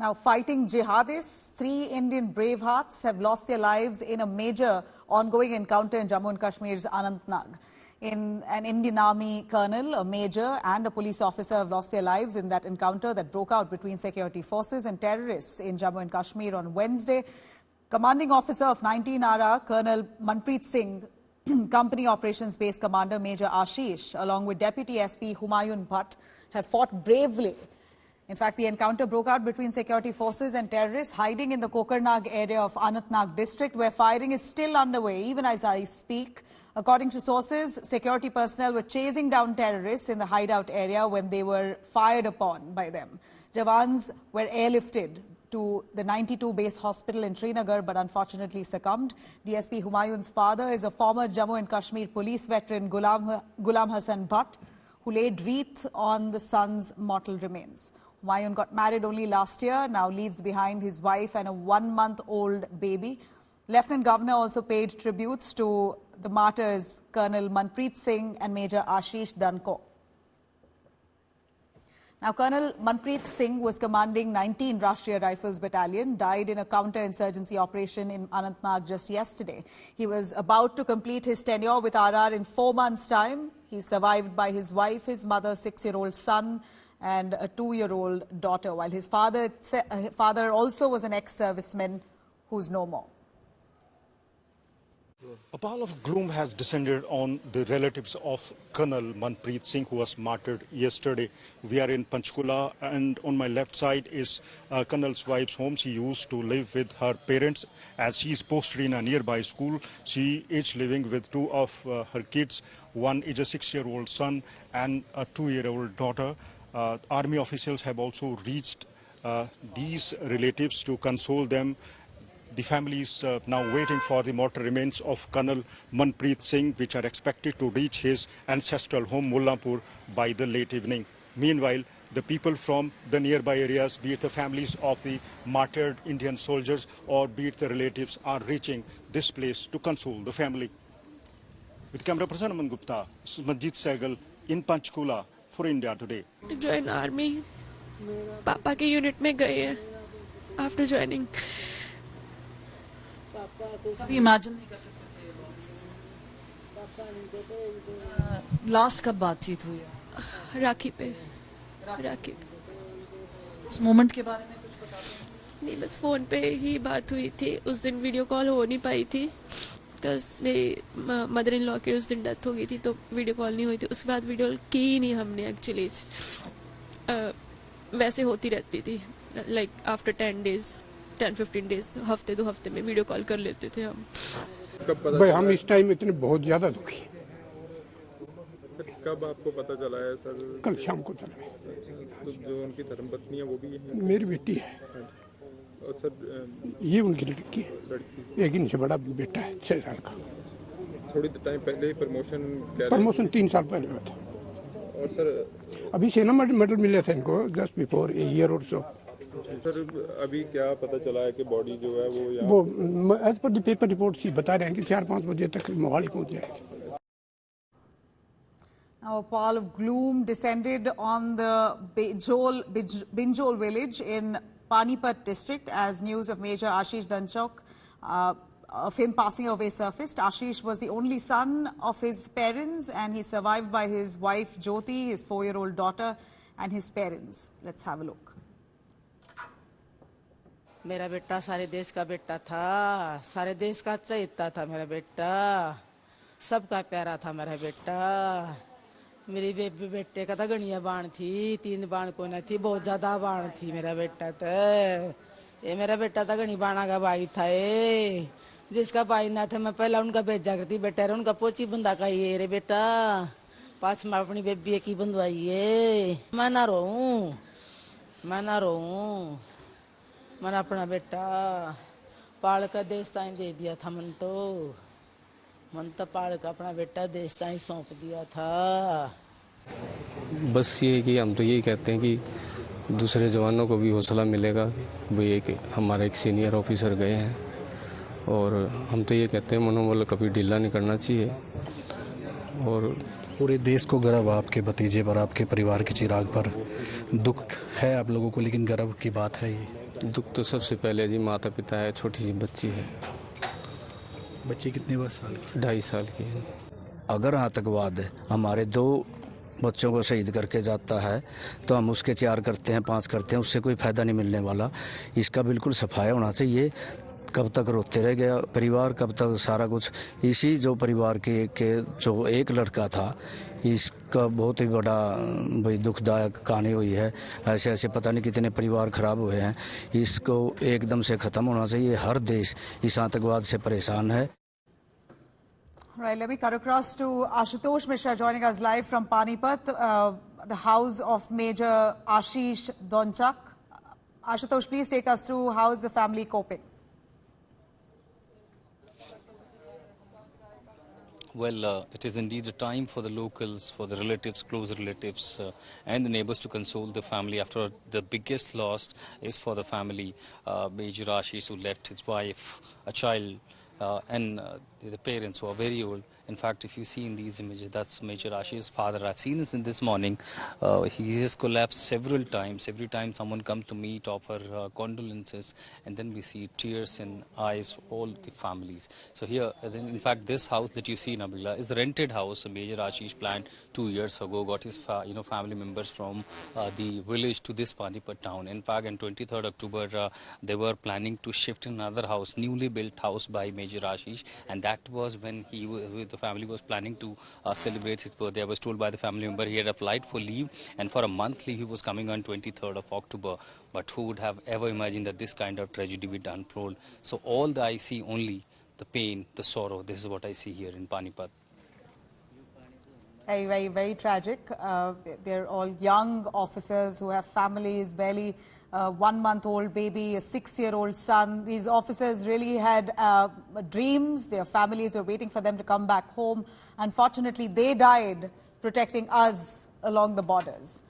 Now, fighting jihadists, 3 Indian bravehearts have lost their lives in a major ongoing encounter in Jammu and Kashmir's Anantnag. An Indian Army colonel, a major and a police officer have lost their lives in that encounter that broke out between security forces and terrorists in Jammu and Kashmir on Wednesday. Commanding officer of 19 RR, Colonel Manpreet Singh, Company Operations Base Commander Major Ashish, along with Deputy SP Humayun Bhatt, have fought bravely. In fact, the encounter broke out between security forces and terrorists hiding in the Kokarnag area of Anantnag district, where fighting is still underway, even as I speak. According to sources, security personnel were chasing down terrorists in the hideout area when they were fired upon by them. Jawans were airlifted to the 92 base hospital in Srinagar, but unfortunately succumbed. DSP Humayun's father is a former Jammu and Kashmir police veteran, Ghulam Hassan Bhatt, who laid wreath on the son's mortal remains. Humayun got married only last year, now leaves behind his wife and a 1-month-old baby. Lieutenant Governor also paid tributes to the martyrs, Colonel Manpreet Singh and Major Ashish Danko. Now, Colonel Manpreet Singh was commanding 19 Rashtriya Rifles Battalion, died in a counter-insurgency operation in Anantnag just yesterday. He was about to complete his tenure with RR in 4 months' time. He's survived by his wife, his mother, 6-year-old son, and a 2-year-old daughter, while his father also was an ex-serviceman who's no more. A pall of gloom has descended on the relatives of Colonel Manpreet Singh, who was martyred yesterday. We are in Panchkula, and on my left side is Colonel's wife's home. She used to live with her parents as she is posted in a nearby school. She is living with 2 of her kids. One is a 6-year-old son and a 2-year-old daughter. Army officials have also reached these relatives to console them. The family is now waiting for the mortal remains of Colonel Manpreet Singh, which are expected to reach his ancestral home, Mullapur, by the late evening. Meanwhile, the people from the nearby areas, be it the families of the martyred Indian soldiers or be it the relatives, are reaching this place to console the family. With camera person Aman Gupta, Majid Sehgal in Panchkula for India Today. Join army. Papa के unit में गए हैं. After joining. कभी imagine नहीं कर सकते थे। Last कब बातचीत हुई है? राखी पे। उस मोमेंट के बारे में कुछ बता दो। नहीं, बस फोन पे ही बात हुई थी। उस दिन वीडियो कॉल हो नहीं पाई थी, बिकॉज मेरी मदर इन लॉ की उस दिन डेथ हो गई थी, तो वीडियो कॉल नहीं हुई थी। उसके बाद वीडियो कॉल की ही नहीं हमने एक्चुअली। वैसे होती रहती थी, लाइक आफ्टर 10-15 डेज, हफ्ते 2 हफ्ते में वीडियो कॉल कर लेते थे हम। भाई हम इस टाइम इतने बहुत ज्यादा दुखी। कब आपको पता चला है सर? कल शाम को चला है। तो जो उनकी धर्मपत्नी है वो भी है? मेरी बेटी है। और सर ये उनकी लड़की है, एक इनसे बड़ा बेटा है 6 साल का। थोड़ी टाइम पहले ही प्रमोशन 3 साल पहले हुआ था। और सर अभी सेना मेडल मिले थे इनको जस्ट बिफोर ए ईयर और सो। सर अभी क्या पता चला है कि बॉडी जो है वो as per the paper report C बता रहे हैं कि 4-5 बजे तक मोहाली पहुंच जाएगी। Now, a pall of gloom descended on the Binjol village in Panipat district as news of Major Ashish Danchok of him passing away surfaced. Ashish was the only son of his parents, and he's survived by his wife Jyoti, his 4-year-old daughter, and his parents. Let's have a look. मेरा बेटा सारे देश का बेटा था, सारे देश का चहेता था मेरा बेटा, सबका प्यारा था मेरा बेटा। मेरी बेटे का तो गणिया बाण थी, 3 बाण को न थी, बहुत ज्यादा बाण थी मेरा बेटा। तो ये मेरा बेटा तो गणी बाणा का भाई था। जिसका भाई ना था मैं पहला उनका भेजा करती बेटा, उनका पोची बंदा का ये रे बेटा, पास में अपनी बेबी की बंधवाई है। मैं ना रोऊं, मैंने अपना बेटा पाल का देश ताई दे दिया था। मन तो पाल का अपना बेटा देश ताई सौंप दिया था। बस ये कि हम तो यही कहते हैं कि दूसरे जवानों को भी हौसला मिलेगा। वो ये कि हमारे एक सीनियर ऑफिसर गए हैं, और हम तो ये कहते हैं मनोबल कभी ढीला नहीं करना चाहिए, और पूरे देश को गर्व आपके भतीजे पर, आपके परिवार के चिराग पर। दुख है आप लोगों को, लेकिन गर्व की बात है ये। दुख तो सबसे पहले जी माता पिता है, छोटी सी बच्ची है। बच्ची कितने साल की? 2.5 साल की है। अगर आतंकवाद हमारे 2 बच्चों को शहीद करके जाता है तो हम उसके 4 करते हैं, 5 करते हैं, उससे कोई फ़ायदा नहीं मिलने वाला। इसका बिल्कुल सफाया होना चाहिए। कब तक रोते रह गया परिवार, कब तक सारा कुछ इसी जो परिवार के जो एक लड़का था, इसका बहुत ही बड़ा भाई दुखदायक कहानी हुई है। ऐसे ऐसे पता नहीं कितने परिवार खराब हुए हैं। इसको एकदम से ख़त्म होना चाहिए। हर देश इस आतंकवाद से परेशान है। Right, let me cut across to Ashutosh Mishra joining us live from Panipat, the house of Major Ashish Donchak. Ashutosh, please take us through how is the family coping? Well, it is indeed a time for the locals, for the relatives, close relatives and the neighbors to console the family after the biggest loss is for the family. Major Ashish, who left his wife, a child, and the parents who are very old. In fact, if you see in these images, that's Major Ashish's father. I've seen this in this morning. He has collapsed several times. Every time someone comes to meet, offer condolences, and then we see tears in eyes of all the families. So here, in fact, this house that you see, Nabila, is a rented house. Major Ashish planned 2 years ago, got his family members from the village to this Panipat town. In fact, on 23rd October, they were planning to shift in another house, newly built house by Major Ashish, and that was when the family was planning to celebrate his birthday. I was told by the family member he had applied for leave, and for a month leave he was coming on 23rd of October. But who would have ever imagined that this kind of tragedy would unfold? So all I see only the pain, the sorrow. This is what I see here in Panipat. Very, very, very tragic. They're all young officers who have families, barely 1-month-old baby, a 6-year-old son. These officers really had dreams. Their families were waiting for them to come back home. Unfortunately, they died protecting us along the borders.